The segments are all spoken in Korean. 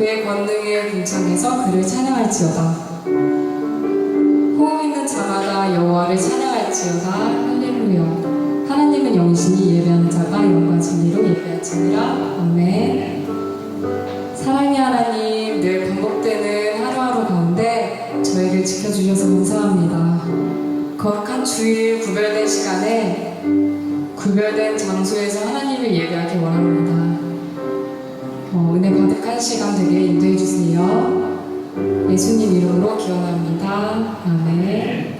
그의 권능을 분창해서 그를 찬양할지어다. 호흡 있는 자마다 여호와를 찬양할지어다. 할렐루야. 하나님은 영신이 예배하는 자가 영과 진리로 예배할지니라. 아멘. 사랑의 하나님, 늘 반복되는 하루하루 가운데 저희를 지켜주셔서 감사합니다. 거룩한 주일 구별된 시간에 구별된 장소에서 하나님을 예배하기 원합니다. 은혜 가득한 시간 되게 인도해 주세요. 예수님 이름으로 기원합니다. 아멘.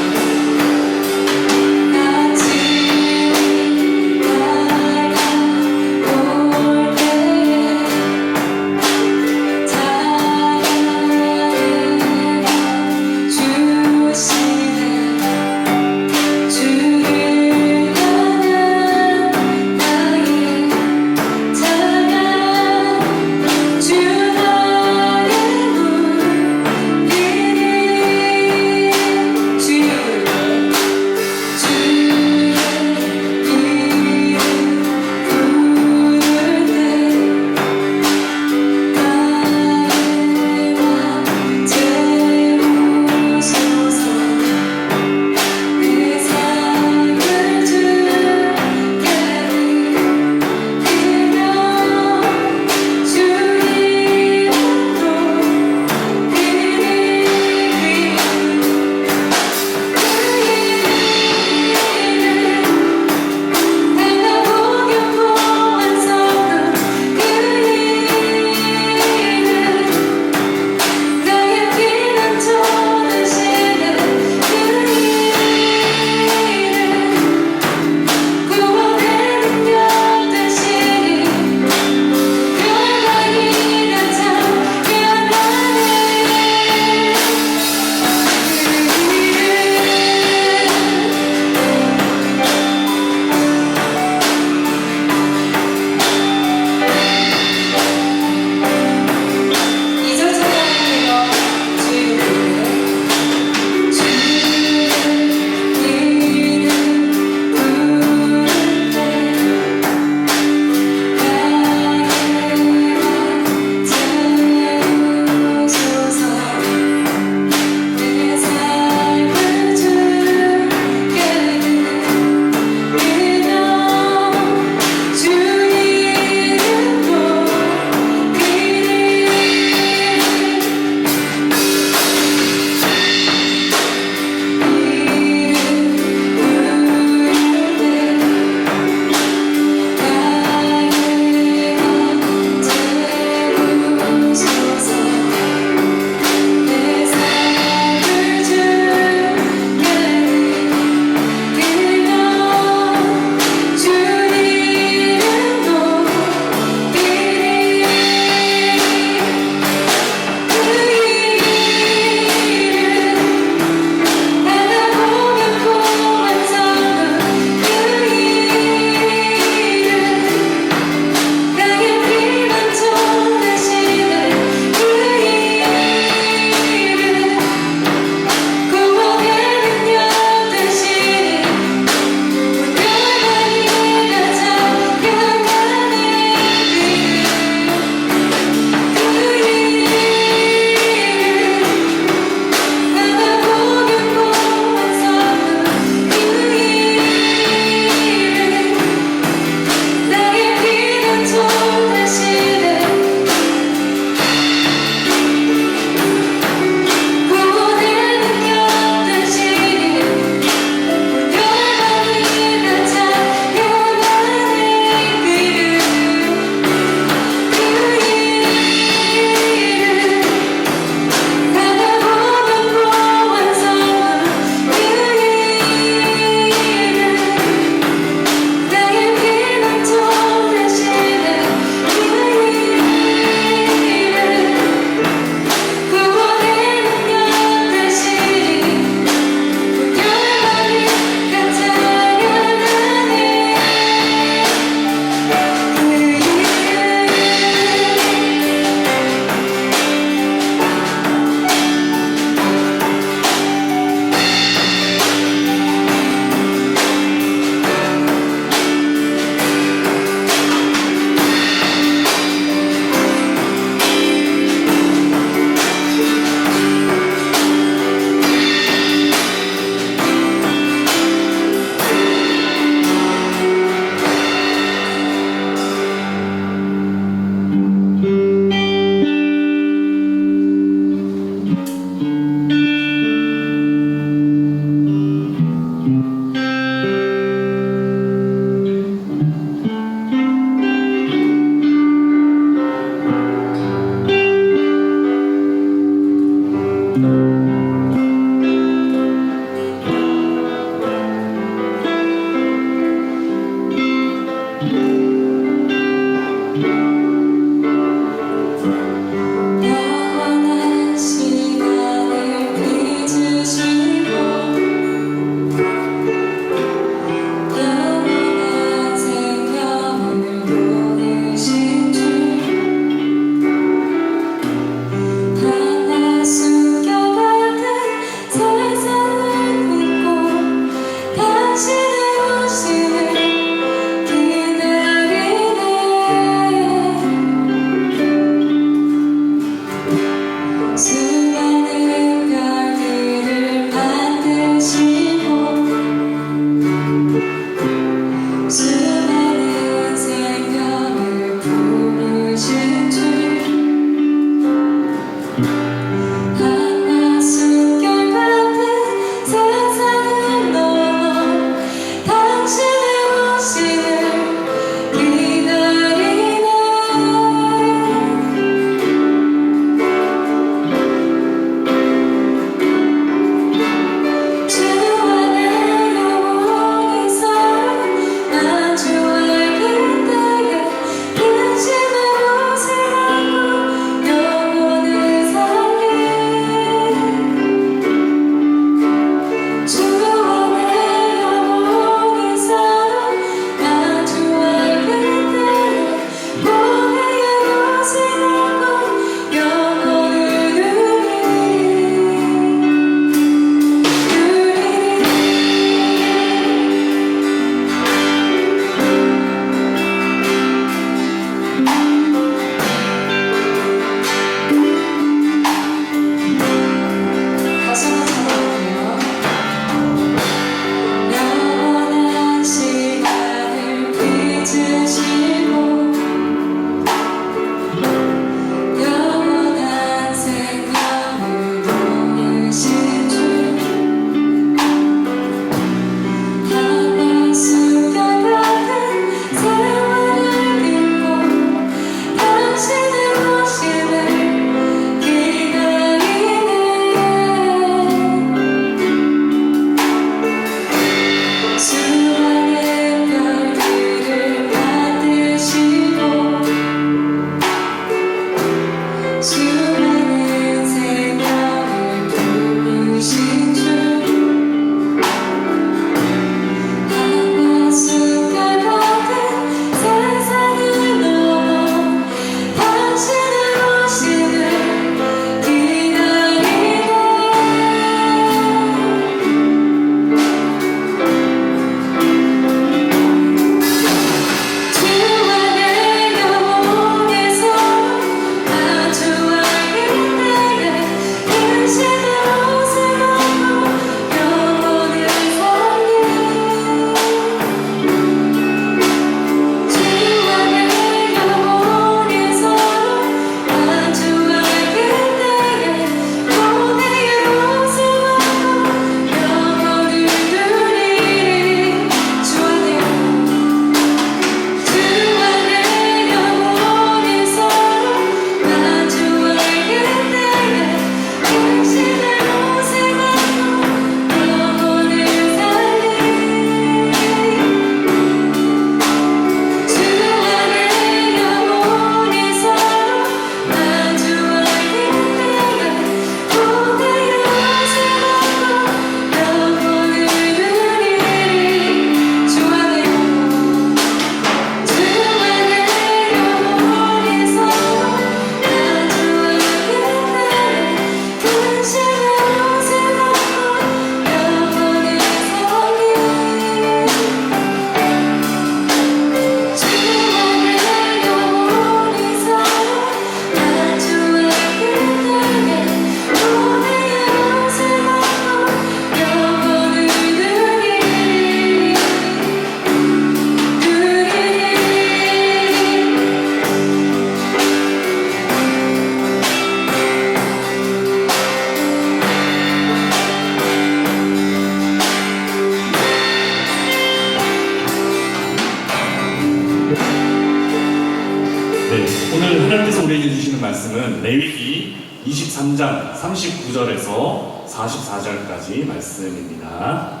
네, 오늘 하나님께서 우리에게 주시는 말씀은 레위기 23장 39절에서 44절까지 말씀입니다.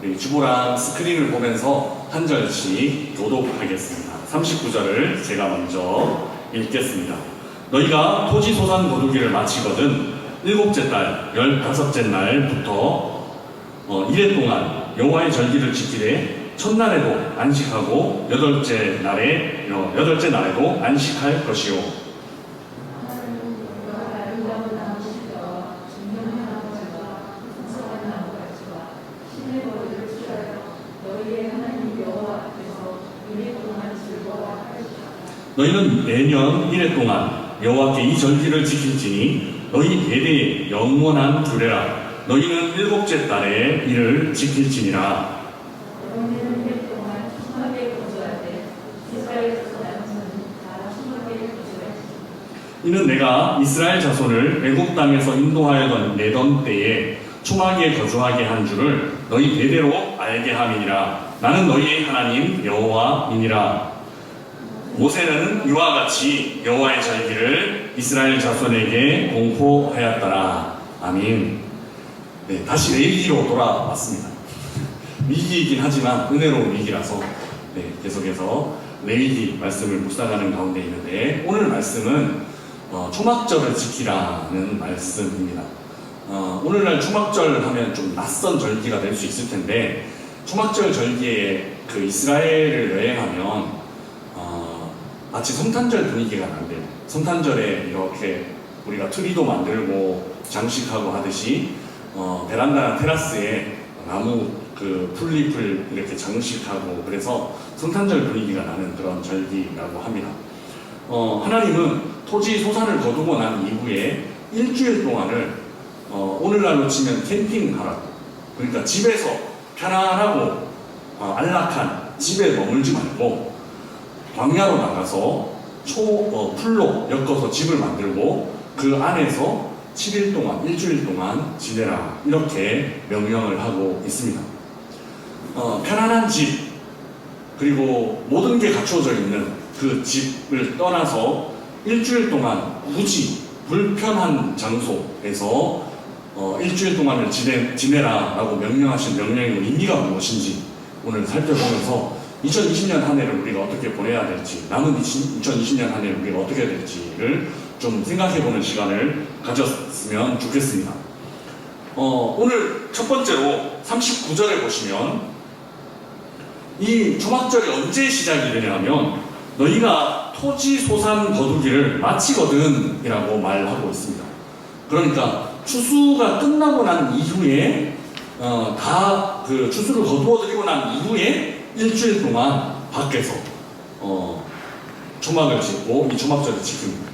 우리 주보랑 스크린을 보면서 한 절씩 교독하겠습니다. 39절을 제가 먼저 읽겠습니다. 너희가 토지 소산 거두기를 마치거든 일곱째 달 15째 날부터 1회 동안 여호와의 절기를 지키되 첫날에도 안식하고 여덟째 날에도 안식할 것이요. 너희는 매년 1회 동안 여호와께 이 절기를 지킬지니 너희 대대의 영원한 규례라. 너희는 일곱째 달에 이를 지킬지니라. 이는 내가 이스라엘 자손을 애굽 땅에서 인도하여 내던 때에 초막에 거주하게 한 줄을 너희 대대로 알게 함이니라. 나는 너희의 하나님 여호와이니라. 모세는 이와 같이 여호와의 절기를 이스라엘 자손에게 공포하였더라. 아멘. 네, 다시 레위기로 돌아왔습니다. 위기이긴 하지만 은혜로운 위기라서 계속해서 레위기 말씀을 묵상하는 가운데 있는데, 오늘 말씀은 초막절을 지키라는 말씀입니다. 오늘날 초막절 하면 좀 낯선 절기가 될 수 있을 텐데, 초막절 절기에 그 이스라엘을 여행하면 마치 성탄절 분위기가 난대요. 성탄절에 이렇게 우리가 트리도 만들고 장식하고 하듯이 베란다나 테라스에 나무 그 풀잎을 이렇게 장식하고, 그래서 성탄절 분위기가 나는 그런 절기라고 합니다. 하나님은 토지 소산을 거두고 난 이후에 일주일 동안을 오늘날로 치면 캠핑하라고, 그러니까 집에서 편안하고 안락한 집에 머물지 말고 광야로 나가서 풀로 엮어서 집을 만들고 그 안에서 7일 동안, 일주일 동안 지내라, 이렇게 명령을 하고 있습니다. 편안한 집, 그리고 모든 게 갖추어져 있는 그 집을 떠나서 일주일 동안 굳이 불편한 장소에서 일주일 동안을 지내라 라고 명령하신 명령의 의미가 무엇인지 오늘 살펴보면서 2020년 한 해를 우리가 어떻게 보내야 될지, 남은 2020년 한 해를 우리가 어떻게 해야 될지를 좀 생각해보는 시간을 가졌으면 좋겠습니다. 오늘 첫 번째로 39절에 보시면 이 초막절이 언제 시작이 되냐면 너희가 토지 소산 거두기를 마치거든 이라고 말하고 있습니다. 그러니까 추수가 끝나고 난 이후에 다 그 추수를 거두어 드리고 난 이후에 일주일 동안 밖에서 초막을 짓고 이 초막절을 지킵니다.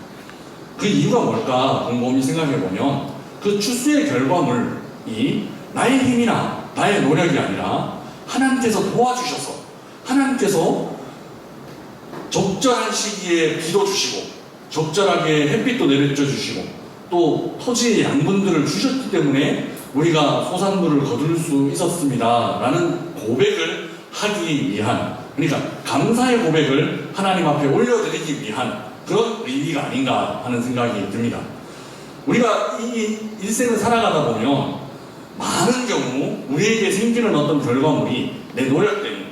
그 이유가 뭘까 곰곰이 생각해보면 그 추수의 결과물이 나의 힘이나 나의 노력이 아니라 하나님께서 도와주셔서, 하나님께서 적절한 시기에 비도 주시고 적절하게 햇빛도 내려줘 주시고 또 토지의 양분들을 주셨기 때문에 우리가 소산물을 거둘 수 있었습니다 라는 고백을 하기 위한, 그러니까 감사의 고백을 하나님 앞에 올려드리기 위한 그런 의미가 아닌가 하는 생각이 듭니다. 우리가 이 일생을 살아가다 보면 많은 경우 우리에게 생기는 어떤 결과물이 내 노력 때문,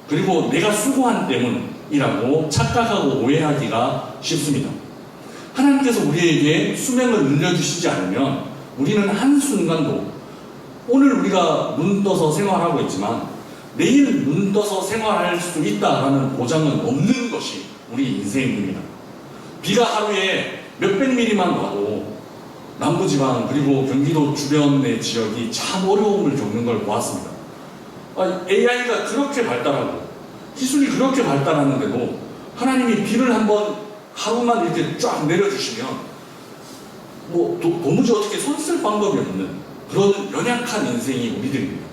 그리고 내가 수고한 때문이라고 착각하고 오해하기가 쉽습니다. 하나님께서 우리에게 수명을 늘려주시지 않으면 우리는 한순간도, 오늘 우리가 눈 떠서 생활하고 있지만 내일 눈 떠서 생활할 수 있다라는 보장은 없는 것이 우리 인생입니다. 비가 하루에 몇백 미리만 와도 남부지방 그리고 경기도 주변의 지역이 참 어려움을 겪는 걸 보았습니다. AI가 그렇게 발달하고 기술이 그렇게 발달하는데도 하나님이 비를 한번 하루만 이렇게 쫙 내려주시면 도무지 어떻게 손 쓸 방법이 없는 그런 연약한 인생이 우리들입니다.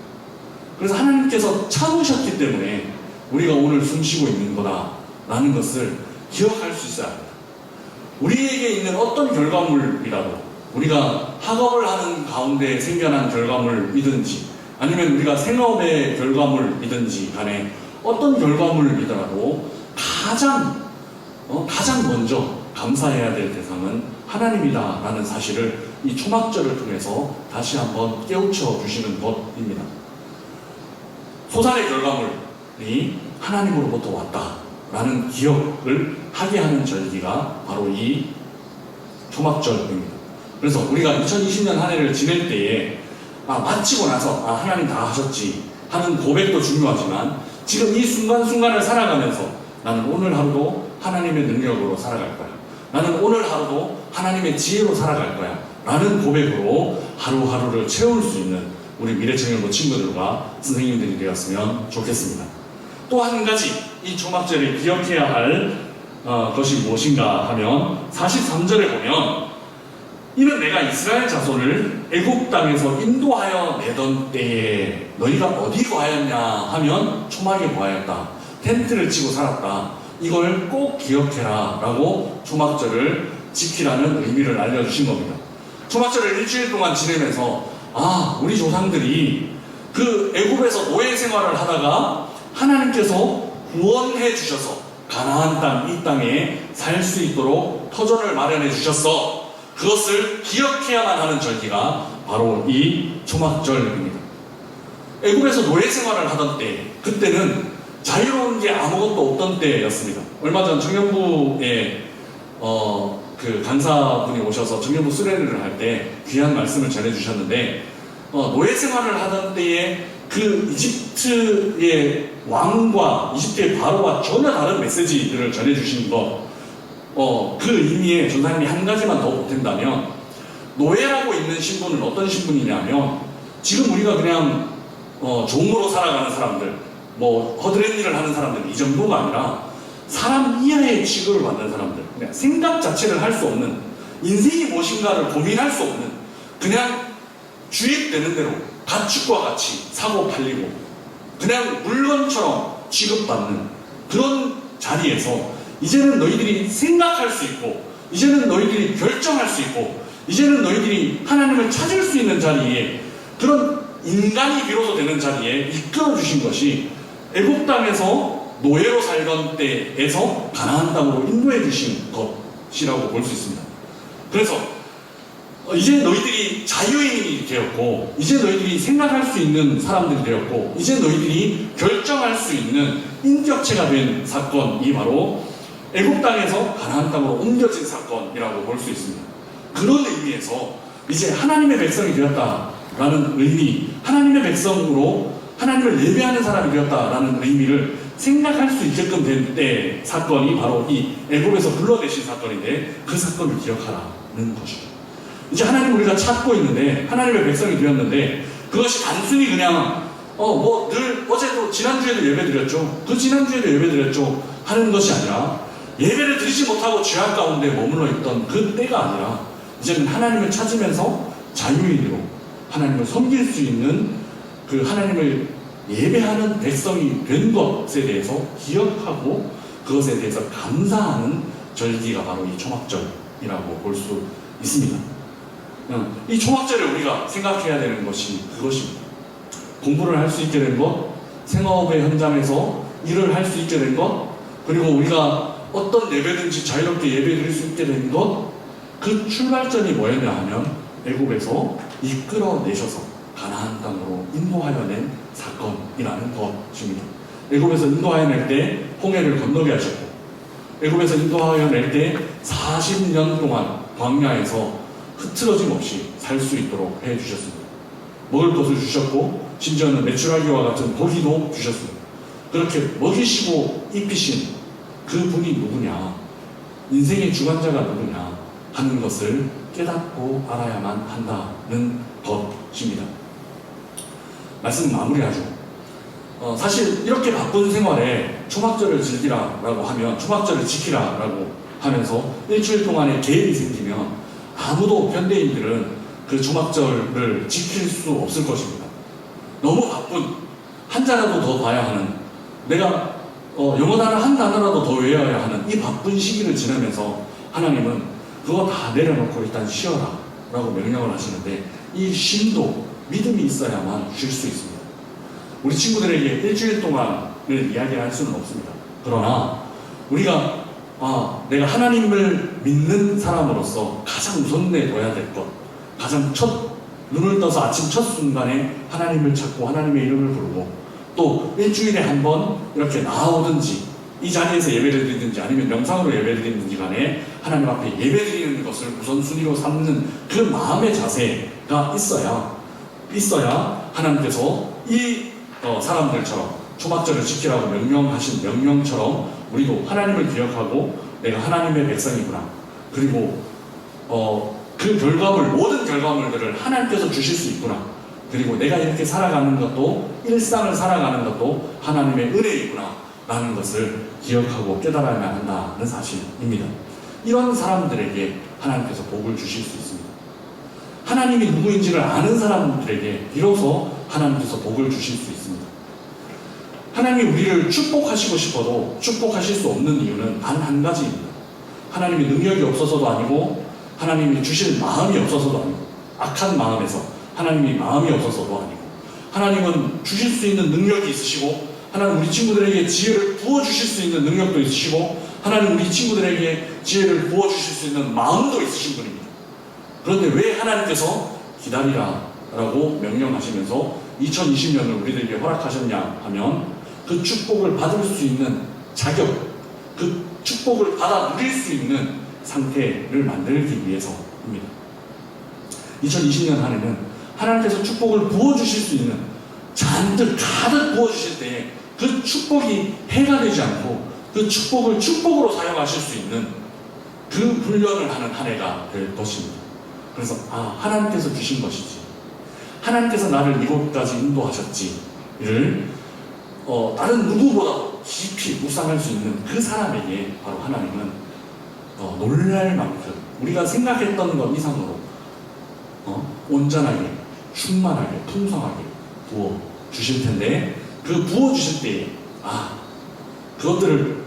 그래서 하나님께서 참으셨기 때문에 우리가 오늘 숨쉬고 있는 거다라는 것을 기억할 수 있어야 합니다. 우리에게 있는 어떤 결과물이라도, 우리가 학업을 하는 가운데 생겨난 결과물이든지 아니면 우리가 생업의 결과물이든지 간에 어떤 결과물이더라도 가장 먼저 감사해야 될 대상은 하나님이다라는 사실을 이 초막절을 통해서 다시 한번 깨우쳐 주시는 것입니다. 소산의 결과물이 하나님으로부터 왔다라는 기억을 하게 하는 절기가 바로 이 초막절입니다. 그래서 우리가 2020년 한 해를 지낼 때에 마치고 나서 하나님 다 하셨지 하는 고백도 중요하지만 지금 이 순간순간을 살아가면서 나는 오늘 하루도 하나님의 능력으로 살아갈 거야. 나는 오늘 하루도 하나님의 지혜로 살아갈 거야. 라는 고백으로 하루하루를 채울 수 있는 우리 미래청년부 친구들과 선생님들이 되었으면 좋겠습니다. 또 한 가지 이 초막절에 기억해야 할 것이 무엇인가 하면 43절에 보면 이는 내가 이스라엘 자손을 애굽 땅에서 인도하여 내던 때에 너희가 어디 거하였냐 하면 초막에 거하였다. 텐트를 치고 살았다. 이걸 꼭 기억해라 라고 초막절을 지키라는 의미를 알려주신 겁니다. 초막절을 일주일 동안 지내면서 우리 조상들이 그 애굽에서 노예 생활을 하다가 하나님께서 구원해 주셔서 가나안 땅, 이 땅에 살 수 있도록 터전을 마련해 주셨어. 그것을 기억해야만 하는 절기가 바로 이 초막절입니다. 애굽에서 노예 생활을 하던 때, 그때는 자유로운 게 아무것도 없던 때였습니다. 얼마 전 청년부에 그 강사분이 오셔서 청년부 수련회를 할 때 귀한 말씀을 전해주셨는데 노예 생활을 하던 때에 그 이집트의 왕과 이집트의 바로와 전혀 다른 메시지들을 전해주신 것, 그 의미에 전사님이 한 가지만 더 보탠다면 노예라고 있는 신분은 어떤 신분이냐면 지금 우리가 그냥 종으로 살아가는 사람들, 허드렛 일을 하는 사람들 이 정도가 아니라 사람 이하의 취급을 받는 사람들, 그냥 생각 자체를 할 수 없는, 인생이 무엇인가를 고민할 수 없는, 그냥 주입되는 대로 가축과 같이 사고 팔리고 그냥 물건처럼 취급받는 그런 자리에서 이제는 너희들이 생각할 수 있고, 이제는 너희들이 결정할 수 있고, 이제는 너희들이 하나님을 찾을 수 있는 자리에, 그런 인간이 비로소 되는 자리에 이끌어 주신 것이 애굽 땅에서 노예로 살던 때에서 가나안 땅으로 인도해 주신 것이라고 볼 수 있습니다. 그래서 이제 너희들이 자유인이 되었고, 이제 너희들이 생각할 수 있는 사람들이 되었고, 이제 너희들이 결정할 수 있는 인격체가 된 사건이 바로 애굽 땅에서 가나안 땅으로 옮겨진 사건이라고 볼 수 있습니다. 그런 의미에서 이제 하나님의 백성이 되었다라는 의미, 하나님의 백성으로 하나님을 예배하는 사람이 되었다라는 의미를 생각할 수 있게끔 된 때 사건이 바로 이 애굽에서 불러내신 사건인데, 그 사건을 기억하라는 것이죠. 이제 하나님 우리가 찾고 있는데, 하나님의 백성이 되었는데, 그것이 단순히 그냥 늘 어제도 지난주에도 예배드렸죠, 그 지난주에도 예배드렸죠 하는 것이 아니라, 예배를 드리지 못하고 죄악 가운데 머물러 있던 그 때가 아니라 이제는 하나님을 찾으면서 자유인으로 하나님을 섬길 수 있는 그 하나님을 예배하는 백성이 된 것에 대해서 기억하고 그것에 대해서 감사하는 절기가 바로 이 초막절이라고 볼 수 있습니다. 이 초막절에 우리가 생각해야 되는 것이 그것입니다. 공부를 할 수 있게 된 것, 생업의 현장에서 일을 할 수 있게 된 것, 그리고 우리가 어떤 예배든지 자유롭게 예배드릴 수 있게 된 것, 그 출발점이 뭐였냐 하면 애굽에서 이끌어내셔서 가나안 땅으로 인도하여 낸 사건이라는 것입니다. 애굽에서 인도하여 낼 때 홍해를 건너게 하셨고, 애굽에서 인도하여 낼 때 40년 동안 광야에서 흐트러짐 없이 살 수 있도록 해주셨습니다. 먹을 것을 주셨고, 심지어는 메추라기와 같은 고기도 주셨습니다. 그렇게 먹이시고 입히신 그 분이 누구냐, 인생의 주관자가 누구냐 하는 것을 깨닫고 알아야만 한다는 것입니다. 말씀 마무리하죠. 사실 이렇게 바쁜 생활에 초막절을 즐기라라고 하면, 초막절을 지키라라고 하면서 일주일 동안의 계획이 생기면 아무도 현대인들은 그 초막절을 지킬 수 없을 것입니다. 너무 바쁜, 한 자라도 더 봐야 하는, 내가 영어 단어 한 단어라도 더 외워야 하는 이 바쁜 시기를 지나면서 하나님은 그거 다 내려놓고 일단 쉬어라 라고 명령을 하시는데, 이 쉼도 믿음이 있어야만 쉴 수 있습니다. 우리 친구들에게 일주일 동안을 이야기할 수는 없습니다. 그러나 우리가 내가 하나님을 믿는 사람으로서 가장 우선에 둬야 될 것, 가장 첫 눈을 떠서 아침 첫 순간에 하나님을 찾고 하나님의 이름을 부르고 또 일주일에 한 번 이렇게 나오든지 이 자리에서 예배를 드리든지 아니면 영상으로 예배를 드리든지 간에 하나님 앞에 예배 드리는 것을 우선순위로 삼는 그 마음의 자세가 있어야 하나님께서 이 사람들처럼 초막절을 지키라고 명령하신 명령처럼 우리도 하나님을 기억하고 내가 하나님의 백성이구나, 그리고 그 결과물, 모든 결과물들을 하나님께서 주실 수 있구나, 그리고 내가 이렇게 살아가는 것도, 일상을 살아가는 것도 하나님의 은혜이구나 라는 것을 기억하고 깨달아야 한다는 사실입니다. 이런 사람들에게 하나님께서 복을 주실 수 있습니다. 하나님이 누구인지를 아는 사람들에게 비로소 하나님께서 복을 주실 수 있습니다. 하나님이 우리를 축복하시고 싶어도 축복하실 수 없는 이유는 단 한 가지입니다. 하나님이 능력이 없어서도 아니고 하나님이 주실 마음이 없어서도 아니고 악한 마음에서 하나님이 마음이 없어서도 아니고 하나님은 주실 수 있는 능력이 있으시고 하나님 우리 친구들에게 지혜를 부어주실 수 있는 능력도 있으시고 하나님 우리 친구들에게 지혜를 부어주실 수 있는 마음도 있으신 분입니다. 그런데 왜 하나님께서 기다리라 라고 명령하시면서 2020년을 우리들에게 허락하셨냐 하면 그 축복을 받을 수 있는 자격, 그 축복을 받아 누릴 수 있는 상태를 만들기 위해서입니다. 2020년 한 해는 하나님께서 축복을 부어주실 수 있는, 잔뜩 가득 부어주실 때에 그 축복이 해가 되지 않고 그 축복을 축복으로 사용하실 수 있는 그 훈련을 하는 한 해가 될 것입니다. 그래서 하나님께서 주신 것이지, 하나님께서 나를 이곳까지 인도하셨지를 다른 누구보다도 깊이 묵상할 수 있는 그 사람에게 바로 하나님은 놀랄 만큼 우리가 생각했던 것 이상으로 온전하게, 충만하게, 풍성하게 부어 주실 텐데, 그 부어 주실 때에 그것들을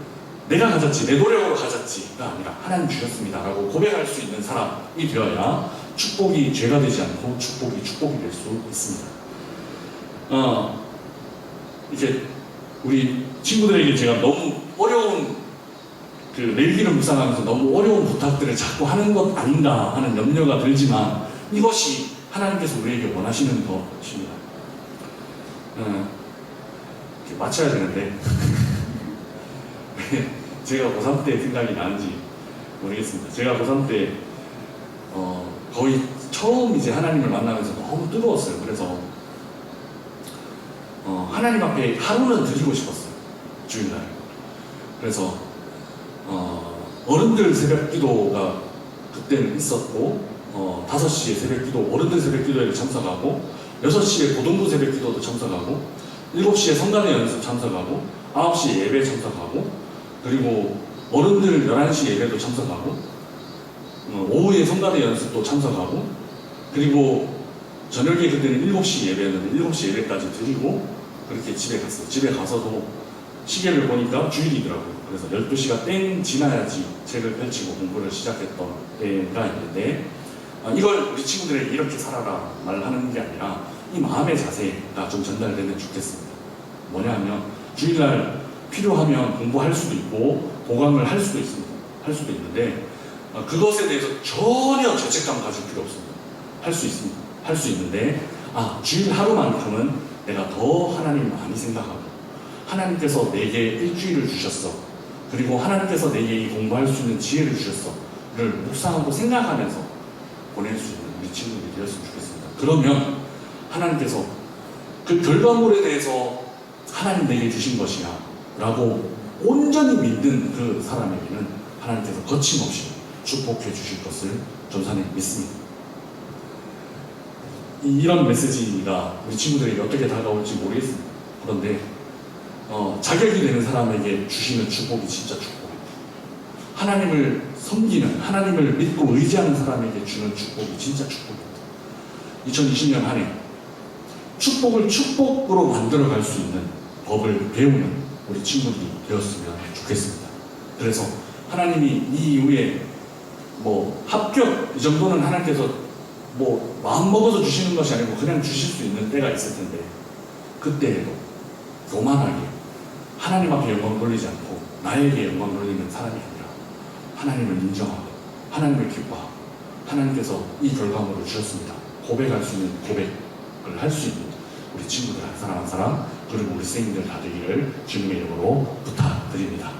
내가 가졌지, 내 노력으로 가졌지가 아니라 하나님 주셨습니다 라고 고백할 수 있는 사람이 되어야 축복이 죄가 되지 않고 축복이 될 수 있습니다. 이제 우리 친구들에게 제가 너무 어려운 레위기를 묵상하면서 너무 어려운 부탁들을 자꾸 하는 것 아닌가 하는 염려가 들지만 이것이 하나님께서 우리에게 원하시는 것입니다. 맞춰야 되는데 제가 고3 때 생각이 나는지 모르겠습니다. 제가 고3 때 거의 처음 이제 하나님을 만나면서 너무 뜨거웠어요. 그래서 하나님 앞에 하루는 드리고 싶었어요. 주일날. 그래서 어른들 새벽 기도가 그때는 있었고 5시에 새벽 기도, 어른들 새벽 기도에 참석하고 6시에 고등부 새벽 기도도 참석하고 7시에 성간의 연습 참석하고 9시에 예배 참석하고 그리고 어른들 11시 예배도 참석하고 오후에 성간의 연습도 참석하고 그리고 저녁에 그때는 7시 예배였는데 7시 예배까지 드리고 그렇게 집에 갔어요. 집에 가서도 시계를 보니까 주일이더라고요. 그래서 12시가 땡 지나야지 책을 펼치고 공부를 시작했던 때가 있는데 이걸 우리 친구들에게 이렇게 살아라 말하는 게 아니라 이 마음의 자세가 좀 전달되면 좋겠습니다. 뭐냐면 주일날 필요하면 공부할 수도 있고 보강을 할 수도 있습니다. 할 수도 있는데 그것에 대해서 전혀 죄책감 가질 필요 없습니다. 할 수 있습니다. 할 수 있는데 주일 하루만큼은 내가 더 하나님 많이 생각하고 하나님께서 내게 일주일을 주셨어. 그리고 하나님께서 내게 이 공부할 수 있는 지혜를 주셨어.를 묵상하고 생각하면서 보낼 수 있는 우리 친구들이 되었으면 좋겠습니다. 그러면 하나님께서 그 결과물에 대해서 하나님 내게 주신 것이야 라고 온전히 믿는 그 사람에게는 하나님께서 거침없이 축복해 주실 것을 전사님 믿습니다. 이런 메시지가 우리 친구들에게 어떻게 다가올지 모르겠습니다. 그런데 자격이 되는 사람에게 주시는 축복이 진짜 축복입니다. 하나님을 섬기는, 하나님을 믿고 의지하는 사람에게 주는 축복이 진짜 축복입니다. 2020년 한 해 축복을 축복으로 만들어갈 수 있는 법을 배우는 우리 친구들이 되었으면 좋겠습니다. 그래서 하나님이 이 이후에 합격 이 정도는 하나님께서 마음 먹어서 주시는 것이 아니고 그냥 주실 수 있는 때가 있을 텐데 그때에도 교만하게 하나님 앞에 영광 돌리지 않고 나에게 영광 돌리는 사람이 아니라 하나님을 인정하고 하나님을 기뻐하고 하나님께서 이 결과물을 주셨습니다. 고백할 수 있는 고백을 할 수 있는 우리 친구들 한 사람 한 사람 그리고 우리 선생님들 다 되기를 주님의 이름으로 부탁드립니다.